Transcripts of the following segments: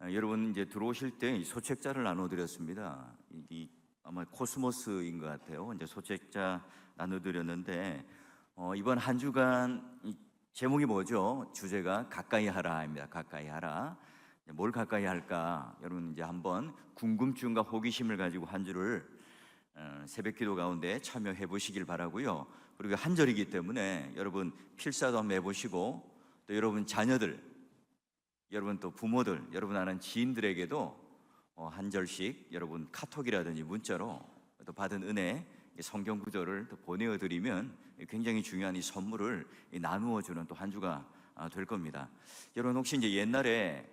여러분 이제 들어오실 때 이 소책자를 나눠드렸습니다. 아마 코스모스인 것 같아요. 이제 소책자 나눠드렸는데 이번 한 주간 제목이 뭐죠? 주제가 가까이 하라입니다. 가까이 하라. 뭘 가까이 할까? 여러분 이제 한번 궁금증과 호기심을 가지고 한 주를 새벽기도 가운데 참여해 보시길 바라고요. 그리고 한절이기 때문에 여러분 필사도 한번 해보시고 또 여러분 자녀들, 여러분 또 부모들, 여러분 아는 지인들에게도 한 절씩 여러분 카톡이라든지 문자로 또 받은 은혜 성경 구절을 또 보내어드리면 굉장히 중요한 이 선물을 나누어주는 또 한 주가 될 겁니다. 여러분 혹시 이제 옛날에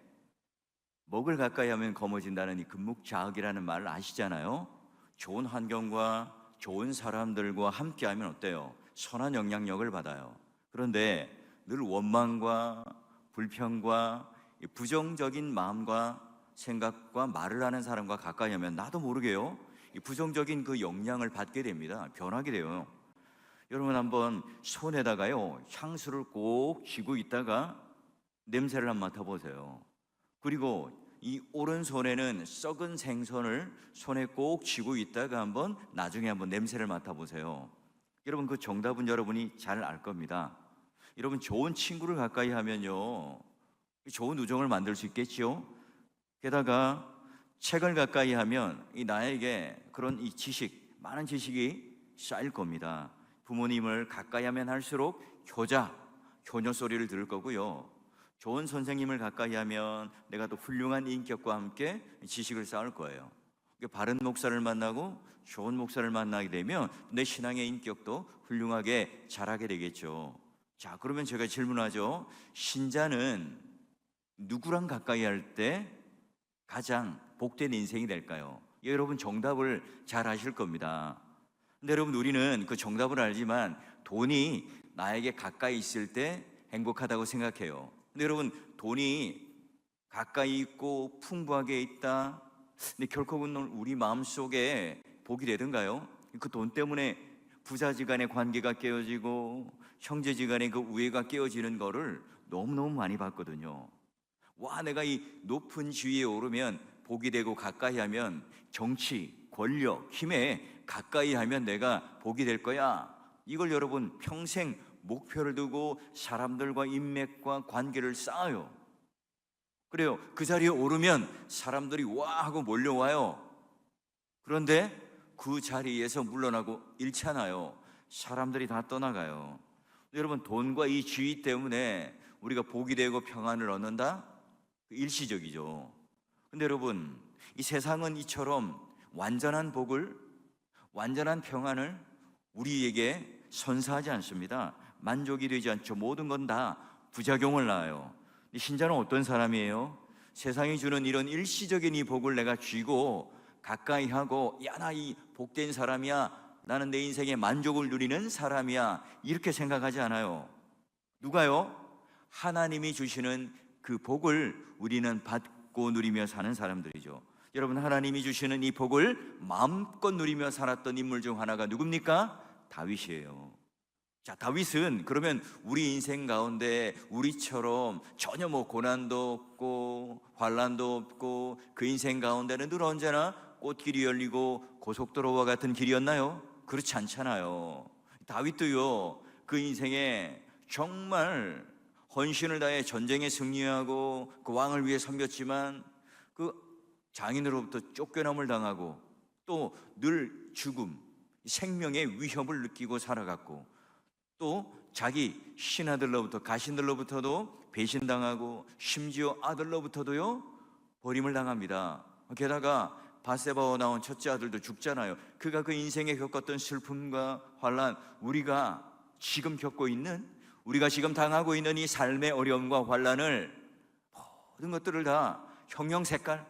먹을 가까이 하면 거머진다는 이 금묵자학이라는 말을 아시잖아요. 좋은 환경과 좋은 사람들과 함께하면 어때요? 선한 영향력을 받아요. 그런데 늘 원망과 불평과 부정적인 마음과 생각과 말을 하는 사람과 가까이 하면 나도 모르게요, 이 부정적인 그 영향을 받게 됩니다. 변하게 돼요. 여러분 한번 손에다가요 향수를 꼭 쥐고 있다가 냄새를 한번 맡아보세요. 그리고 이 오른손에는 썩은 생선을 손에 꼭 쥐고 있다가 한번 나중에 한번 냄새를 맡아보세요. 여러분 그 정답은 여러분이 잘 알 겁니다. 여러분 좋은 친구를 가까이 하면요 좋은 우정을 만들 수 있겠지요. 게다가 책을 가까이 하면 이 나에게 그런 이 지식, 많은 지식이 쌓일 겁니다. 부모님을 가까이 하면 할수록 효녀 소리를 들을 거고요. 좋은 선생님을 가까이 하면 내가 또 훌륭한 인격과 함께 지식을 쌓을 거예요. 바른 목사를 만나고 좋은 목사를 만나게 되면 내 신앙의 인격도 훌륭하게 자라게 되겠죠. 자, 그러면 제가 질문하죠. 신자는 누구랑 가까이 할 때 가장 복된 인생이 될까요? 여러분 정답을 잘 아실 겁니다. 근데 여러분 우리는 그 정답을 알지만 돈이 나에게 가까이 있을 때 행복하다고 생각해요. 근데 여러분 돈이 가까이 있고 풍부하게 있다, 근데 결코 우리 마음속에 복이 되던가요? 그 돈 때문에 부자지간의 관계가 깨어지고 형제지간의 그 우애가 깨어지는 거를 너무너무 많이 봤거든요. 와, 내가 이 높은 지위에 오르면 복이 되고 가까이 하면 정치, 권력, 힘에 가까이 하면 내가 복이 될 거야. 이걸 여러분 평생 목표를 두고 사람들과 인맥과 관계를 쌓아요. 그래요. 그 자리에 오르면 사람들이 와 하고 몰려와요. 그런데 그 자리에서 물러나고 잃잖아요. 사람들이 다 떠나가요. 여러분 돈과 이 지위 때문에 우리가 복이 되고 평안을 얻는다? 일시적이죠. 근데 여러분 이 세상은 이처럼 완전한 복을, 완전한 평안을 우리에게 선사하지 않습니다. 만족이 되지 않죠. 모든 건 다 부작용을 낳아요. 신자는 어떤 사람이에요? 세상이 주는 이런 일시적인 이 복을 내가 쥐고 가까이 하고, 야, 나 이 복된 사람이야, 나는 내 인생에 만족을 누리는 사람이야, 이렇게 생각하지 않아요. 누가요? 하나님이 주시는 그 복을 우리는 받고 누리며 사는 사람들이죠. 여러분 하나님이 주시는 이 복을 마음껏 누리며 살았던 인물 중 하나가 누굽니까? 다윗이에요. 자, 다윗은 그러면 우리 인생 가운데 우리처럼 전혀 고난도 없고 환난도 없고 그 인생 가운데는 늘 언제나 꽃길이 열리고 고속도로와 같은 길이었나요? 그렇지 않잖아요. 다윗도요 그 인생에 정말 헌신을 다해 전쟁에 승리하고 그 왕을 위해 섬겼지만 그 장인으로부터 쫓겨남을 당하고 또 늘 죽음, 생명의 위협을 느끼고 살아갔고, 또 자기 신하들로부터, 가신들로부터도 배신당하고 심지어 아들로부터도요 버림을 당합니다. 게다가 바세바와 나온 첫째 아들도 죽잖아요. 그가 그 인생에 겪었던 슬픔과 환난, 우리가 지금 겪고 있는, 우리가 지금 당하고 있는 이 삶의 어려움과 환난을, 모든 것들을 다 형형색깔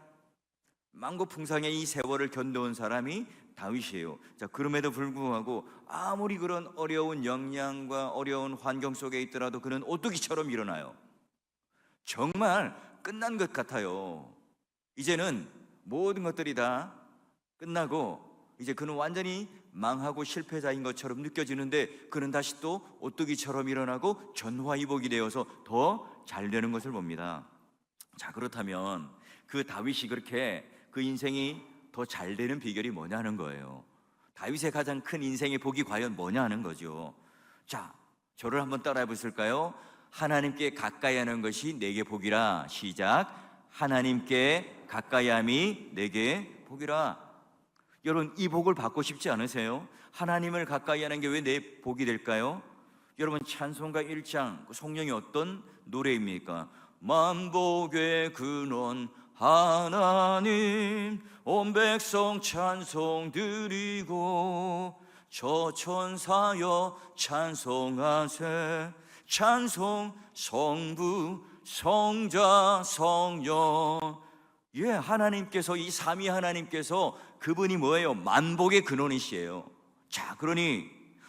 만고풍상의 이 세월을 견뎌온 사람이 다윗이에요. 자, 그럼에도 불구하고 아무리 그런 어려운 역량과 어려운 환경 속에 있더라도 그는 오뚜기처럼 일어나요. 정말 끝난 것 같아요. 이제는 모든 것들이 다 끝나고 이제 그는 완전히 망하고 실패자인 것처럼 느껴지는데 그는 다시 또 오뚜기처럼 일어나고 전화위복이 되어서 더 잘 되는 것을 봅니다. 자, 그렇다면 그 다윗이 그렇게 그 인생이 더 잘 되는 비결이 뭐냐는 거예요. 다윗의 가장 큰 인생의 복이 과연 뭐냐는 거죠. 자, 저를 한번 따라해 보실까요? 하나님께 가까이 하는 것이 내게 복이라. 시작. 하나님께 가까이 함이 내게 복이라. 여러분, 이 복을 받고 싶지 않으세요? 하나님을 가까이 하는 게 왜 내 복이 될까요? 여러분, 찬송가 1장 그 성령이 어떤 노래입니까? 만복의 근원 하나님, 온 백성 찬송 드리고 저 천사여 찬송하세. 찬송 성부 성자 성령. 예, 하나님께서, 이 삼위 하나님께서 그분이 뭐예요? 만복의 근원이시에요. 자, 그러니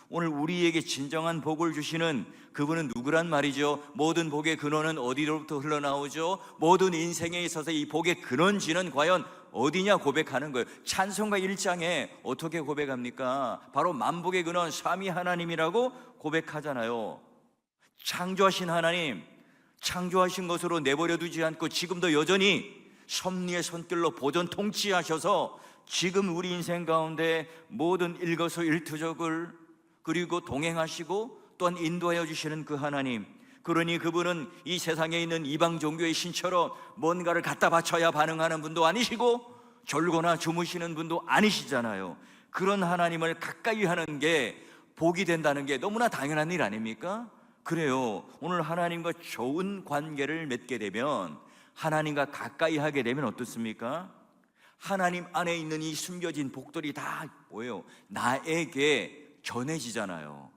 오늘 우리에게 진정한 복을 주시는 그분은 누구란 말이죠? 모든 복의 근원은 어디로부터 흘러나오죠? 모든 인생에 있어서 이 복의 근원지는 과연 어디냐 고백하는 거예요. 찬송가 1장에 어떻게 고백합니까? 바로 만복의 근원 삼위 하나님이라고 고백하잖아요. 창조하신 하나님, 창조하신 것으로 내버려 두지 않고 지금도 여전히 섭리의 손길로 보존 통치하셔서 지금 우리 인생 가운데 모든 일거수일투족을 그리고 동행하시고 또한 인도하여 주시는 그 하나님, 그러니 그분은 이 세상에 있는 이방 종교의 신처럼 뭔가를 갖다 바쳐야 반응하는 분도 아니시고 졸거나 주무시는 분도 아니시잖아요. 그런 하나님을 가까이 하는 게 복이 된다는 게 너무나 당연한 일 아닙니까? 그래요. 오늘 하나님과 좋은 관계를 맺게 되면, 하나님과 가까이 하게 되면 어떻습니까? 하나님 안에 있는 이 숨겨진 복들이 다 뭐예요? 나에게 전해지잖아요.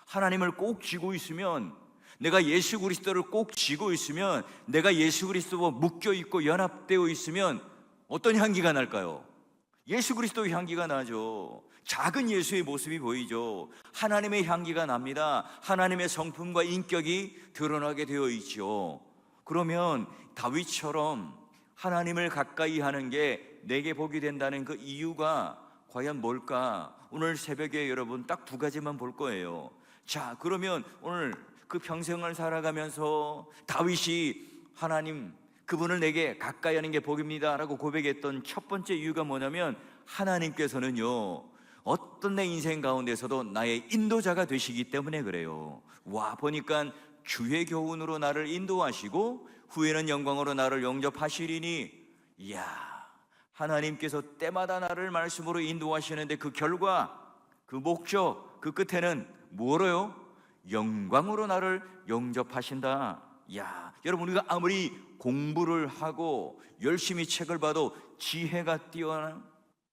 하나님을 꼭 쥐고 있으면, 내가 예수 그리스도를 꼭 쥐고 있으면, 내가 예수 그리스도와 묶여 있고 연합되어 있으면 어떤 향기가 날까요? 예수 그리스도의 향기가 나죠. 작은 예수의 모습이 보이죠. 하나님의 향기가 납니다. 하나님의 성품과 인격이 드러나게 되어 있죠. 그러면 다윗처럼 하나님을 가까이 하는 게 내게 복이 된다는 그 이유가 과연 뭘까? 오늘 새벽에 여러분 딱 두 가지만 볼 거예요. 자, 그러면 오늘 그 평생을 살아가면서 다윗이 하나님, 그분을 내게 가까이 하는 게 복입니다 라고 고백했던 첫 번째 이유가 뭐냐면, 하나님께서는요 어떤 내 인생 가운데서도 나의 인도자가 되시기 때문에 그래요. 와, 보니까 주의 교훈으로 나를 인도하시고 후에는 영광으로 나를 영접하시리니, 이야, 하나님께서 때마다 나를 말씀으로 인도하시는데 그 결과, 그 목적, 그 끝에는 뭐로요? 영광으로 나를 영접하신다. 야, 여러분, 우리가 아무리 공부를 하고 열심히 책을 봐도 지혜가 뛰어나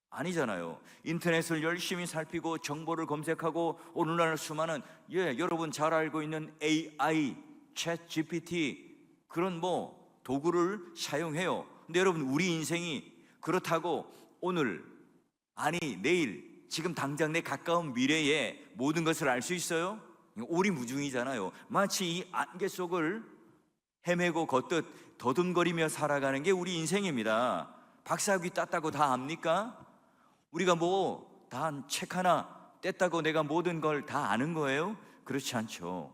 아니잖아요. 인터넷을 열심히 살피고 정보를 검색하고 오늘날 수많은, 여러분 잘 알고 있는 AI, 챗 GPT 그런 도구를 사용해요. 근데 여러분, 우리 인생이 그렇다고 오늘, 아니 내일, 지금 당장 내 가까운 미래에 모든 것을 알 수 있어요? 오리무중이잖아요. 마치 이 안개 속을 헤매고 걷듯 더듬거리며 살아가는 게 우리 인생입니다. 박사학위 땄다고 다 압니까? 우리가 다 책 하나 뗐다고 내가 모든 걸 다 아는 거예요? 그렇지 않죠.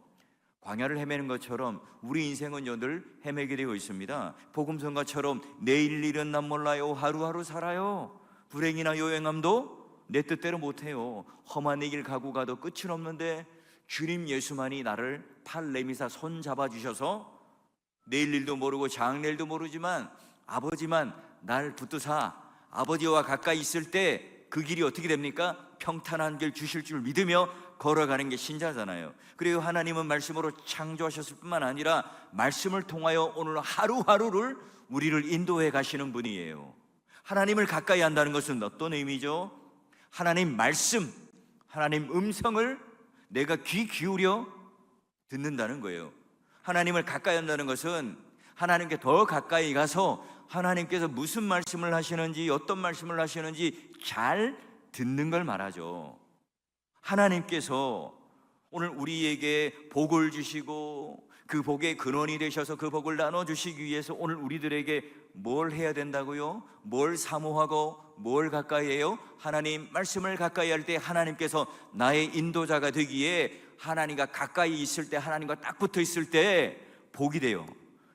광야를 헤매는 것처럼 우리 인생은 늘 헤매게 되어 있습니다. 복음성가처럼 내일 일은 난 몰라요, 하루하루 살아요. 불행이나 요행함도 내 뜻대로 못해요. 험한 길 가고 가도 끝은 없는데 주님 예수만이 나를 팔 내미사 손 잡아주셔서 내일 일도 모르고 장래일도 모르지만 아버지만 날 붙드사 아버지와 가까이 있을 때 그 길이 어떻게 됩니까? 평탄한 길 주실 줄 믿으며 걸어가는 게 신자잖아요. 그리고 하나님은 말씀으로 창조하셨을 뿐만 아니라 말씀을 통하여 오늘 하루하루를 우리를 인도해 가시는 분이에요. 하나님을 가까이 한다는 것은 어떤 의미죠? 하나님 말씀, 하나님 음성을 내가 귀 기울여 듣는다는 거예요. 하나님을 가까이 한다는 것은 하나님께 더 가까이 가서 하나님께서 무슨 말씀을 하시는지, 어떤 말씀을 하시는지 잘 듣는 걸 말하죠. 하나님께서 오늘 우리에게 복을 주시고 그 복의 근원이 되셔서 그 복을 나눠주시기 위해서 오늘 우리들에게 뭘 해야 된다고요? 뭘 사모하고 뭘 가까이 해요? 하나님 말씀을 가까이 할 때 하나님께서 나의 인도자가 되기에 하나님과 가까이 있을 때, 하나님과 딱 붙어 있을 때 복이 돼요.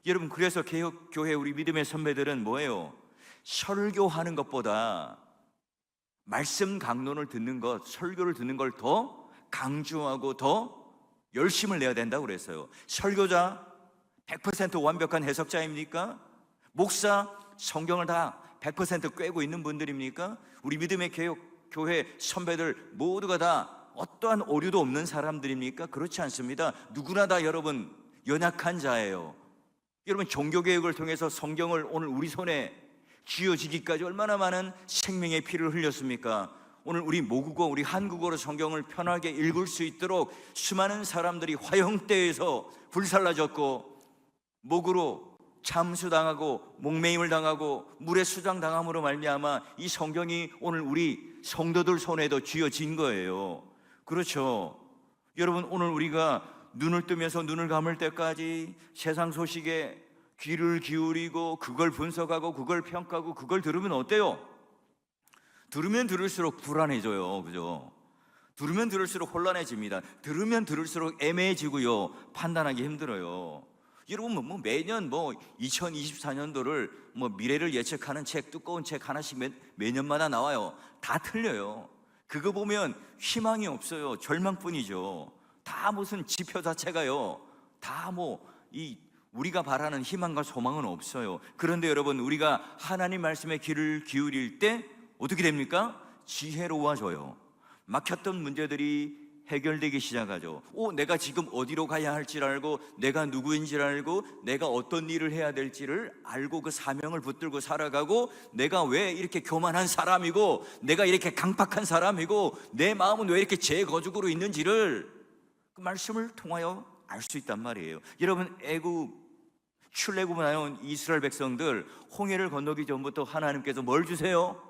여러분, 그래서 개혁교회 우리 믿음의 선배들은 뭐예요? 설교하는 것보다 말씀 강론을 듣는 것, 설교를 듣는 걸 더 강조하고 더 열심을 내야 된다고 그랬어요. 설교자 100% 완벽한 해석자입니까? 목사 성경을 다 100% 꿰고 있는 분들입니까? 우리 믿음의 교회 선배들 모두가 다 어떠한 오류도 없는 사람들입니까? 그렇지 않습니다. 누구나 다 여러분 연약한 자예요. 여러분, 종교개혁을 통해서 성경을 오늘 우리 손에 쥐어지기까지 얼마나 많은 생명의 피를 흘렸습니까? 오늘 우리 모국어, 우리 한국어로 성경을 편하게 읽을 수 있도록 수많은 사람들이 화형대에서 불살라졌고, 목으로 잠수당하고 목매임을 당하고 물에 수장당함으로 말미암아 이 성경이 오늘 우리 성도들 손에도 쥐어진 거예요. 그렇죠. 여러분, 오늘 우리가 눈을 뜨면서 눈을 감을 때까지 세상 소식에 귀를 기울이고 그걸 분석하고 그걸 평가하고 그걸 들으면 어때요? 들으면 들을수록 불안해져요. 그죠? 들으면 들을수록 혼란해집니다. 들으면 들을수록 애매해지고요, 판단하기 힘들어요. 여러분, 매년 2024년도를 미래를 예측하는 책, 두꺼운 책 하나씩 매년마다 나와요. 다 틀려요. 그거 보면 희망이 없어요. 절망뿐이죠. 다 무슨 지표 자체가요, 다 우리가 바라는 희망과 소망은 없어요. 그런데 여러분, 우리가 하나님 말씀에 귀를 기울일 때 어떻게 됩니까? 지혜로워져요. 막혔던 문제들이 해결되기 시작하죠. 내가 지금 어디로 가야 할지를 알고, 내가 누구인지를 알고, 내가 어떤 일을 해야 될지를 알고 그 사명을 붙들고 살아가고, 내가 왜 이렇게 교만한 사람이고, 내가 이렇게 강팍한 사람이고, 내 마음은 왜 이렇게 제 거죽으로 있는지를 그 말씀을 통하여 알 수 있단 말이에요. 여러분, 출애굽 나온 이스라엘 백성들 홍해를 건너기 전부터 하나님께서 뭘 주세요?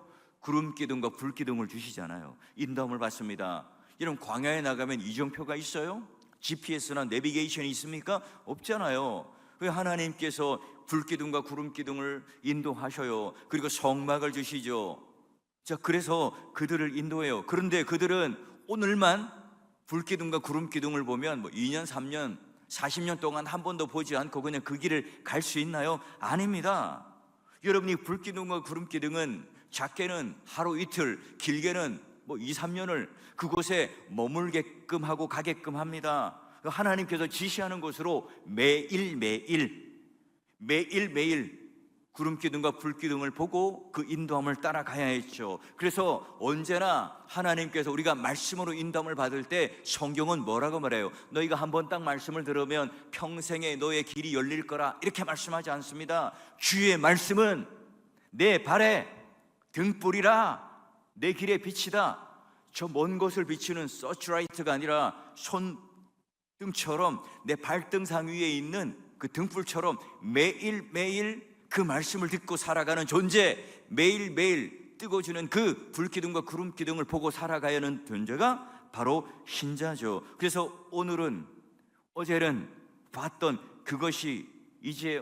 구름 기둥과 불 기둥을 주시잖아요. 인도함을 받습니다. 여러분, 광야에 나가면 이정표가 있어요? GPS나 내비게이션이 있습니까? 없잖아요. 왜 하나님께서 불 기둥과 구름 기둥을 인도하셔요? 그리고 성막을 주시죠. 자, 그래서 그들을 인도해요. 그런데 그들은 오늘만 불 기둥과 구름 기둥을 보면 2년, 3년, 40년 동안 한 번도 보지 않고 그냥 그 길을 갈 수 있나요? 아닙니다. 여러분이 불 기둥과 구름 기둥은 작게는 하루 이틀, 길게는 2, 3년을 그곳에 머물게끔 하고 가게끔 합니다. 하나님께서 지시하는 곳으로 매일매일 구름기둥과 불기둥을 보고 그 인도함을 따라가야 했죠. 그래서 언제나 하나님께서 우리가 말씀으로 인도함을 받을 때 성경은 뭐라고 말해요? 너희가 한번 딱 말씀을 들으면 평생에 너의 길이 열릴 거라, 이렇게 말씀하지 않습니다. 주의 말씀은 내 발에 등불이라, 내 길의 빛이다. 저 먼 곳을 비추는 서치라이트가 아니라 손등처럼 내 발등상 위에 있는 그 등불처럼 매일매일 그 말씀을 듣고 살아가는 존재, 매일매일 뜨거워주는 그 불기둥과 구름기둥을 보고 살아가야 하는 존재가 바로 신자죠. 그래서 오늘은, 어제는 봤던 그것이 이제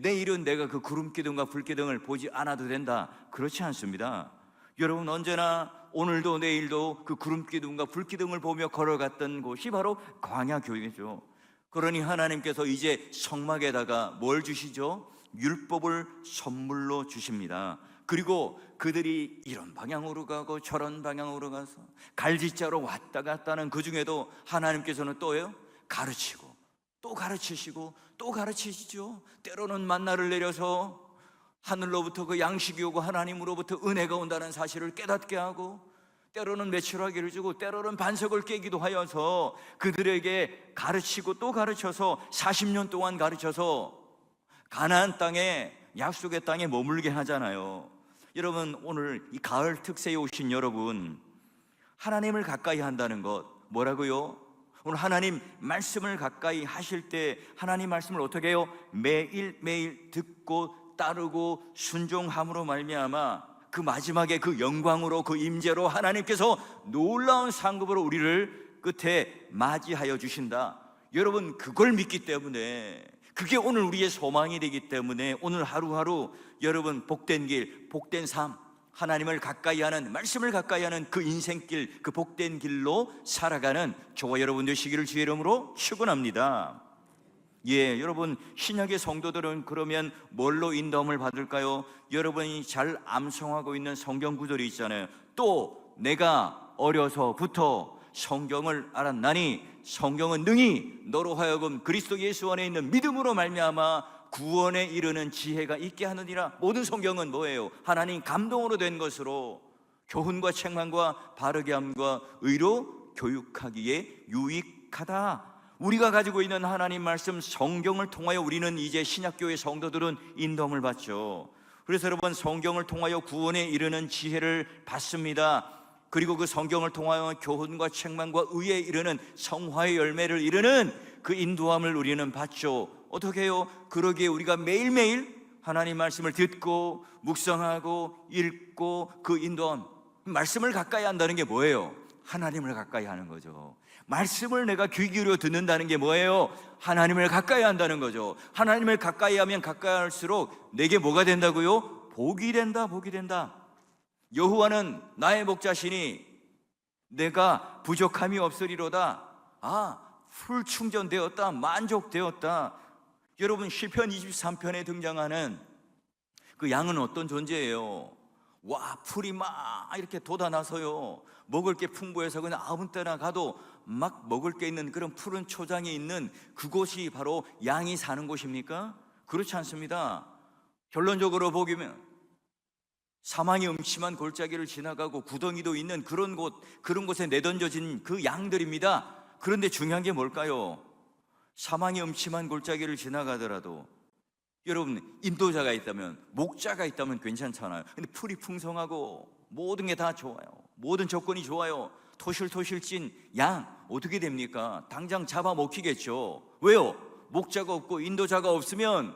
내일은 내가 그 구름기둥과 불기둥을 보지 않아도 된다, 그렇지 않습니다. 여러분, 언제나 오늘도 내일도 그 구름기둥과 불기둥을 보며 걸어갔던 곳이 바로 광야교회죠. 그러니 하나님께서 이제 성막에다가 뭘 주시죠? 율법을 선물로 주십니다. 그리고 그들이 이런 방향으로 가고 저런 방향으로 가서 갈짓자로 왔다 갔다 하는 그 중에도 하나님께서는 또요, 가르치고 또 가르치시고 또 가르치시죠. 때로는 만나를 내려서 하늘로부터 그 양식이 오고 하나님으로부터 은혜가 온다는 사실을 깨닫게 하고, 때로는 메추라기를 주고 때로는 반석을 깨기도 하여서 그들에게 가르치고 또 가르쳐서 40년 동안 가르쳐서 가나안 땅에, 약속의 땅에 머물게 하잖아요. 여러분, 오늘 이 가을 특세에 오신 여러분, 하나님을 가까이 한다는 것 뭐라고요? 오늘 하나님 말씀을 가까이 하실 때 하나님 말씀을 어떻게 해요? 매일매일 듣고 따르고 순종함으로 말미암아 그 마지막에 그 영광으로, 그 임재로 하나님께서 놀라운 상급으로 우리를 끝에 맞이하여 주신다. 여러분, 그걸 믿기 때문에, 그게 오늘 우리의 소망이 되기 때문에 오늘 하루하루 여러분 복된 길, 복된 삶, 하나님을 가까이 하는, 말씀을 가까이 하는 그 인생길, 그 복된 길로 살아가는 저와 여러분 되시기를 주의 이름으로 축원합니다. 예, 여러분 신약의 성도들은 그러면 뭘로 인도함을 받을까요? 여러분이 잘 암송하고 있는 성경 구절이 있잖아요. 또 내가 어려서부터 성경을 알았나니 성경은 능히 너로 하여금 그리스도 예수 안에 있는 믿음으로 말미암아 구원에 이르는 지혜가 있게 하느니라. 모든 성경은 뭐예요? 하나님 감동으로 된 것으로 교훈과 책망과 바르게 함과 의로 교육하기에 유익하다. 우리가 가지고 있는 하나님 말씀 성경을 통하여 우리는 이제 신약교회 성도들은 인도함을 받죠. 그래서 여러분 성경을 통하여 구원에 이르는 지혜를 받습니다. 그리고 그 성경을 통하여 교훈과 책망과 의에 이르는 성화의 열매를 이르는 그 인도함을 우리는 받죠. 어떻게 해요? 그러기에 우리가 매일매일 하나님 말씀을 듣고 묵상하고 읽고 그 인도함, 말씀을 가까이 한다는 게 뭐예요? 하나님을 가까이 하는 거죠. 말씀을 내가 귀 기울여 듣는다는 게 뭐예요? 하나님을 가까이 한다는 거죠. 하나님을 가까이 하면 가까이 할수록 내게 뭐가 된다고요? 복이 된다, 복이 된다. 여호와는 나의 목자시니 내가 부족함이 없으리로다. 풀 충전되었다, 만족되었다. 여러분 시편 23편에 등장하는 그 양은 어떤 존재예요? 와, 풀이 막 이렇게 돋아나서요, 먹을 게 풍부해서 그냥 아무 때나 가도 막 먹을 게 있는 그런 푸른 초장이 있는 그곳이 바로 양이 사는 곳입니까? 그렇지 않습니다. 결론적으로 보기면 사망이 음침한 골짜기를 지나가고 구덩이도 있는 그런 곳에 내던져진 그 양들입니다. 그런데 중요한 게 뭘까요? 사망이 음침한 골짜기를 지나가더라도 여러분 인도자가 있다면, 목자가 있다면 괜찮잖아요. 근데 풀이 풍성하고 모든 게 다 좋아요. 모든 조건이 좋아요. 토실토실 찐 양 어떻게 됩니까? 당장 잡아먹히겠죠. 왜요? 목자가 없고 인도자가 없으면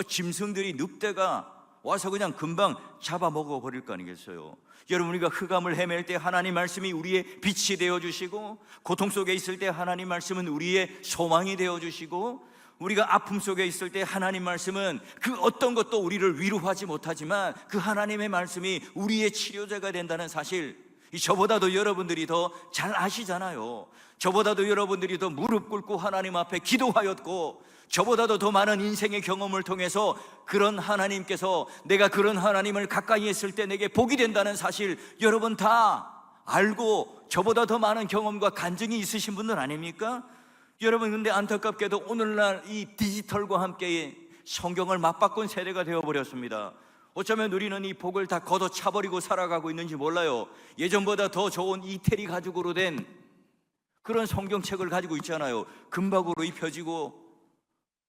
짐승들이, 늑대가 와서 그냥 금방 잡아먹어 버릴 거 아니겠어요? 여러분 우리가 흑암을 헤맬 때 하나님 말씀이 우리의 빛이 되어주시고, 고통 속에 있을 때 하나님 말씀은 우리의 소망이 되어주시고, 우리가 아픔 속에 있을 때 하나님 말씀은 그 어떤 것도 우리를 위로하지 못하지만 그 하나님의 말씀이 우리의 치료제가 된다는 사실, 저보다도 여러분들이 더 잘 아시잖아요. 저보다도 여러분들이 더 무릎 꿇고 하나님 앞에 기도하였고, 저보다도 더 많은 인생의 경험을 통해서 그런 하나님께서 내가 그런 하나님을 가까이 했을 때 내게 복이 된다는 사실 여러분 다 알고 저보다 더 많은 경험과 간증이 있으신 분들 아닙니까? 여러분 근데 안타깝게도 오늘날 이 디지털과 함께 성경을 맞바꾼 세대가 되어버렸습니다. 어쩌면 우리는 이 복을 다 걷어차버리고 살아가고 있는지 몰라요. 예전보다 더 좋은 이태리 가죽으로 된 그런 성경책을 가지고 있잖아요. 금박으로 입혀지고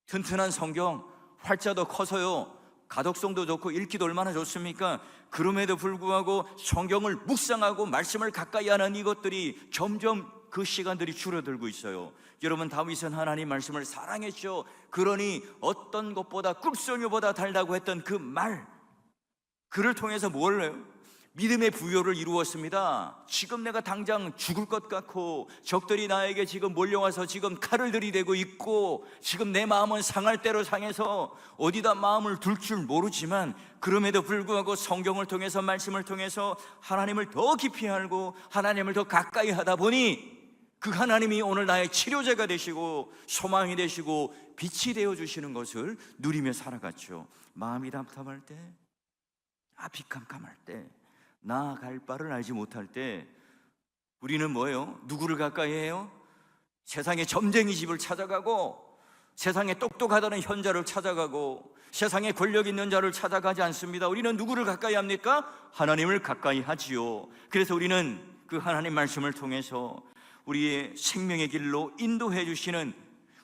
튼튼한 성경, 활자도 커서요 가독성도 좋고 읽기도 얼마나 좋습니까? 그럼에도 불구하고 성경을 묵상하고 말씀을 가까이 하는 이것들이 점점 그 시간들이 줄어들고 있어요. 여러분 다윗은 하나님 말씀을 사랑했죠. 그러니 어떤 것보다 꿀송이보다 달다고 했던 그 말, 그를 통해서 뭘 해요? 믿음의 부요를 이루었습니다. 지금 내가 당장 죽을 것 같고 적들이 나에게 지금 몰려와서 지금 칼을 들이대고 있고 지금 내 마음은 상할 대로 상해서 어디다 마음을 둘 줄 모르지만 그럼에도 불구하고 성경을 통해서, 말씀을 통해서 하나님을 더 깊이 알고 하나님을 더 가까이 하다 보니 그 하나님이 오늘 나의 치료제가 되시고 소망이 되시고 빛이 되어주시는 것을 누리며 살아갔죠. 마음이 답답할 때, 앞이 캄캄할 때, 나아갈 바를 알지 못할 때 우리는 뭐예요? 누구를 가까이 해요? 세상의 점쟁이 집을 찾아가고, 세상에 똑똑하다는 현자를 찾아가고, 세상에 권력 있는 자를 찾아가지 않습니다. 우리는 누구를 가까이 합니까? 하나님을 가까이 하지요. 그래서 우리는 그 하나님 말씀을 통해서 우리의 생명의 길로 인도해 주시는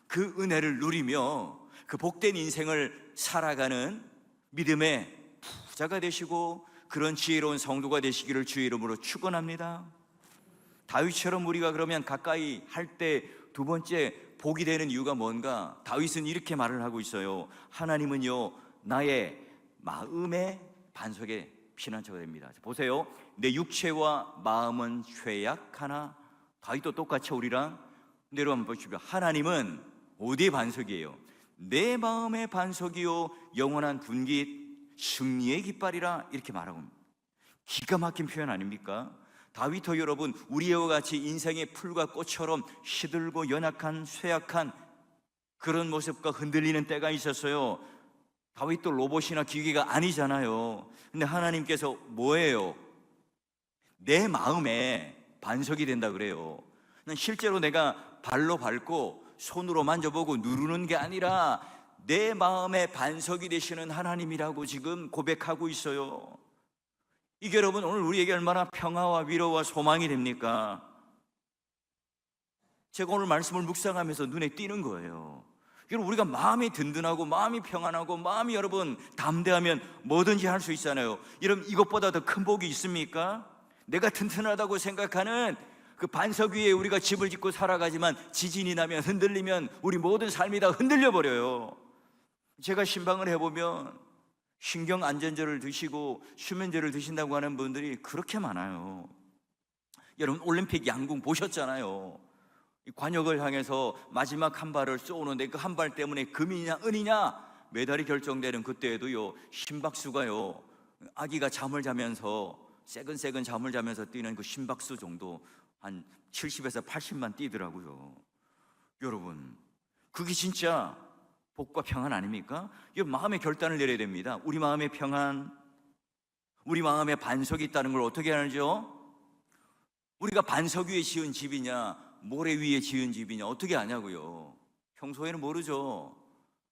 그 은혜를 누리며 그 복된 인생을 살아가는 믿음의 부자가 되시고 그런 지혜로운 성도가 되시기를 주의 이름으로 축원합니다. 다윗처럼 우리가 그러면 가까이 할 때 두 번째 복이 되는 이유가 뭔가? 다윗은 이렇게 말을 하고 있어요. 하나님은요 나의 마음의 반석에 피난처가 됩니다. 보세요. 내 육체와 마음은 쇠약하나, 다윗도 똑같이 우리랑 내려 한번 보십시오. 하나님은 어디의 반석이에요? 내 마음의 반석이요 영원한 분깃 승리의 깃발이라, 이렇게 말하고 있습니다. 기가 막힌 표현 아닙니까? 다윗도 여러분 우리와 같이 인생의 풀과 꽃처럼 시들고 연약한 쇠약한 그런 모습과 흔들리는 때가 있었어요. 다윗도 로봇이나 기계가 아니잖아요. 근데 하나님께서 뭐예요? 내 마음에 반석이 된다 그래요. 실제로 내가 발로 밟고 손으로 만져보고 누르는 게 아니라 내 마음에 반석이 되시는 하나님이라고 지금 고백하고 있어요. 이게 여러분 오늘 우리에게 얼마나 평화와 위로와 소망이 됩니까? 제가 오늘 말씀을 묵상하면서 눈에 띄는 거예요. 여러분, 우리가 마음이 든든하고 마음이 평안하고 마음이 여러분 담대하면 뭐든지 할 수 있잖아요. 여러분, 이것보다 더 큰 복이 있습니까? 내가 튼튼하다고 생각하는 그 반석 위에 우리가 집을 짓고 살아가지만 지진이 나면, 흔들리면 우리 모든 삶이 다 흔들려 버려요. 제가 신방을 해보면 신경안전제를 드시고 수면제를 드신다고 하는 분들이 그렇게 많아요. 여러분, 올림픽 양궁 보셨잖아요. 관역을 향해서 마지막 한 발을 쏘는데 그 한 발 때문에 금이냐 은이냐 메달이 결정되는 그때에도요, 심박수가요, 아기가 잠을 자면서 새근새근 잠을 자면서 뛰는 그 심박수 정도 한 70에서 80만 뛰더라고요. 여러분, 그게 진짜 복과 평안 아닙니까? 이 마음의 결단을 내려야 됩니다. 우리 마음의 평안, 우리 마음에 반석이 있다는 걸 어떻게 알죠? 우리가 반석 위에 지은 집이냐 모래 위에 지은 집이냐 어떻게 아냐고요? 평소에는 모르죠.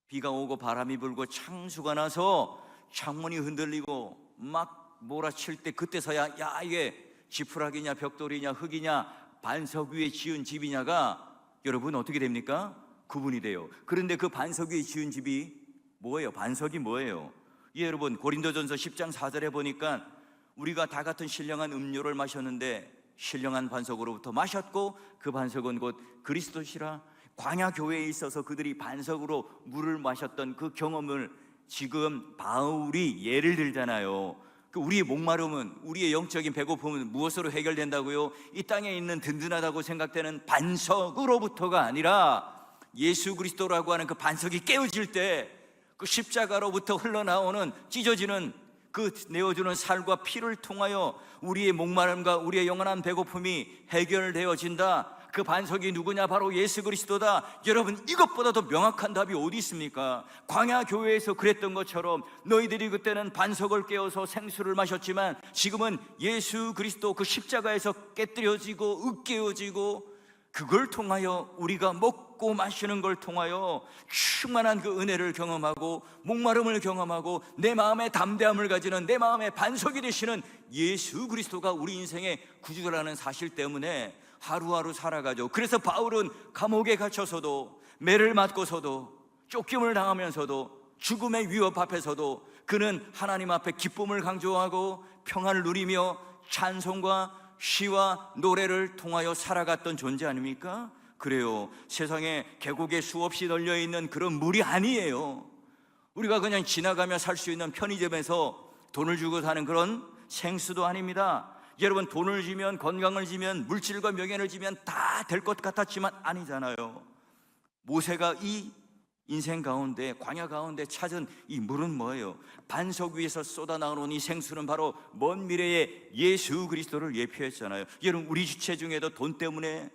비가 오고 바람이 불고 창수가 나서 창문이 흔들리고 막 몰아칠 때 그때서야 야, 이게 지푸라기냐 벽돌이냐 흙이냐 반석 위에 지은 집이냐가 여러분 어떻게 됩니까? 구분이 돼요. 그런데 그 반석 위에 지은 집이 뭐예요? 반석이 뭐예요? 예, 여러분, 고린도전서 10장 4절에 보니까 우리가 다 같은 신령한 음료를 마셨는데 신령한 반석으로부터 마셨고 그 반석은 곧 그리스도시라. 광야 교회에 있어서 그들이 반석으로 물을 마셨던 그 경험을 지금 바울이 예를 들잖아요. 우리의 목마름은, 우리의 영적인 배고픔은 무엇으로 해결된다고요? 이 땅에 있는 든든하다고 생각되는 반석으로부터가 아니라 예수 그리스도라고 하는 그 반석이 깨어질 때 그 십자가로부터 흘러나오는 찢어지는 그 내어주는 살과 피를 통하여 우리의 목마름과 우리의 영원한 배고픔이 해결되어진다. 그 반석이 누구냐? 바로 예수 그리스도다. 여러분, 이것보다 더 명확한 답이 어디 있습니까? 광야 교회에서 그랬던 것처럼 너희들이 그때는 반석을 깨어서 생수를 마셨지만 지금은 예수 그리스도 그 십자가에서 깨뜨려지고 으깨어지고 그걸 통하여 우리가 먹고 마시는 걸 통하여 충만한 그 은혜를 경험하고 목마름을 경험하고 내 마음의 담대함을 가지는, 내 마음의 반석이 되시는 예수 그리스도가 우리 인생의 구주라는 사실 때문에 하루하루 살아가죠. 그래서 바울은 감옥에 갇혀서도, 매를 맞고서도, 쫓김을 당하면서도, 죽음의 위협 앞에서도 그는 하나님 앞에 기쁨을 강조하고 평안을 누리며 찬송과 시와 노래를 통하여 살아갔던 존재 아닙니까? 그래요. 세상에 계곡에 수없이 널려있는 그런 물이 아니에요. 우리가 그냥 지나가며 살 수 있는 편의점에서 돈을 주고 사는 그런 생수도 아닙니다. 여러분, 돈을 주면, 건강을 주면, 물질과 명예를 주면 다 될 것 같았지만 아니잖아요. 모세가 이 인생 가운데, 광야 가운데 찾은 이 물은 뭐예요? 반석 위에서 쏟아나오는 이 생수는 바로 먼 미래의 예수 그리스도를 예표했잖아요. 여러분, 우리 주체 중에도 돈 때문에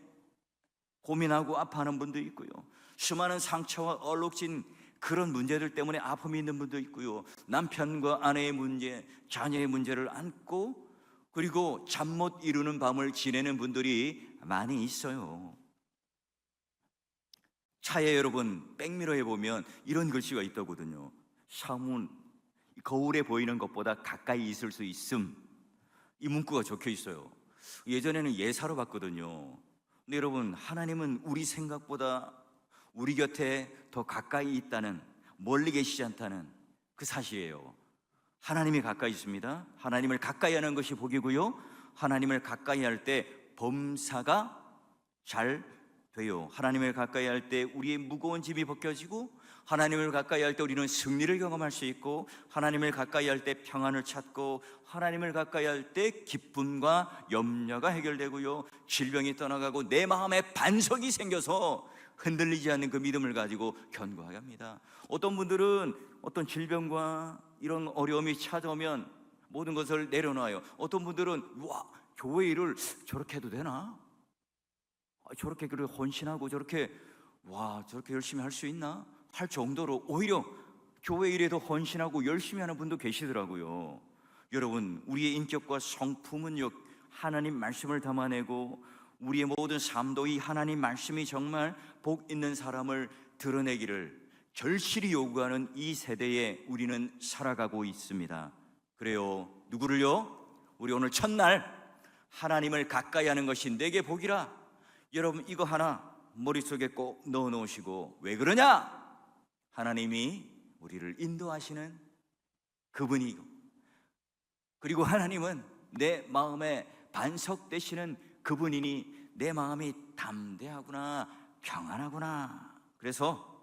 고민하고 아파하는 분도 있고요, 수많은 상처와 얼룩진 그런 문제들 때문에 아픔이 있는 분도 있고요, 남편과 아내의 문제, 자녀의 문제를 안고 그리고 잠 못 이루는 밤을 지내는 분들이 많이 있어요. 차에 여러분 백미러에 보면 이런 글씨가 있더군요. 사문, 거울에 보이는 것보다 가까이 있을 수 있음, 이 문구가 적혀 있어요. 예전에는 예사로 봤거든요. 근데 여러분, 하나님은 우리 생각보다 우리 곁에 더 가까이 있다는, 멀리 계시지 않다는 그 사실이에요. 하나님이 가까이 있습니다. 하나님을 가까이 하는 것이 복이고요, 하나님을 가까이 할 때 범사가 잘 돼요. 하나님을 가까이 할 때 우리의 무거운 짐이 벗겨지고, 하나님을 가까이 할 때 우리는 승리를 경험할 수 있고, 하나님을 가까이 할 때 평안을 찾고, 하나님을 가까이 할 때 기쁨과 염려가 해결되고요, 질병이 떠나가고 내 마음에 반석이 생겨서 흔들리지 않는 그 믿음을 가지고 견고하게 합니다. 어떤 분들은 어떤 질병과 이런 어려움이 찾아오면 모든 것을 내려놔요. 어떤 분들은 와, 교회 일을 저렇게 해도 되나? 저렇게 그렇게 헌신하고 저렇게 와, 저렇게 열심히 할 수 있나? 할 정도로 오히려 교회 일에도 헌신하고 열심히 하는 분도 계시더라고요. 여러분, 우리의 인격과 성품은요, 하나님 말씀을 담아내고 우리의 모든 삶도 이 하나님 말씀이 정말 복 있는 사람을 드러내기를 절실히 요구하는 이 세대에 우리는 살아가고 있습니다. 그래요. 누구를요? 우리 오늘 첫날 하나님을 가까이 하는 것이 내게 복이라. 여러분, 이거 하나 머릿속에 꼭 넣어 놓으시고, 왜 그러냐? 하나님이 우리를 인도하시는 그분이고, 그리고 하나님은 내 마음에 반석되시는 그분이니 내 마음이 담대하구나, 평안하구나. 그래서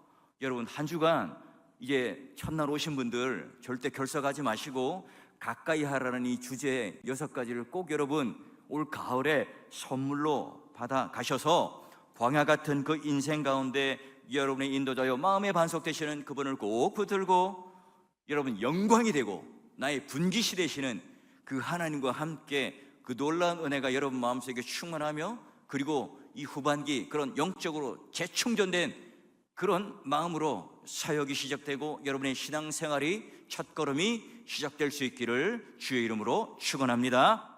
여러분, 한 주간 이제 첫날 오신 분들 절대 결석하지 마시고 가까이 하라는 이 주제 6가지를 꼭 여러분 올 가을에 선물로 받아 가셔서 광야 같은 그 인생 가운데 여러분의 인도자요 마음에 반석되시는 그분을 꼭 붙들고 여러분 영광이 되고 나의 분깃이 되시는 그 하나님과 함께 그 놀라운 은혜가 여러분 마음속에 충만하며, 그리고 이 후반기 그런 영적으로 재충전된 그런 마음으로 사역이 시작되고 여러분의 신앙생활이 첫걸음이 시작될 수 있기를 주의 이름으로 축원합니다.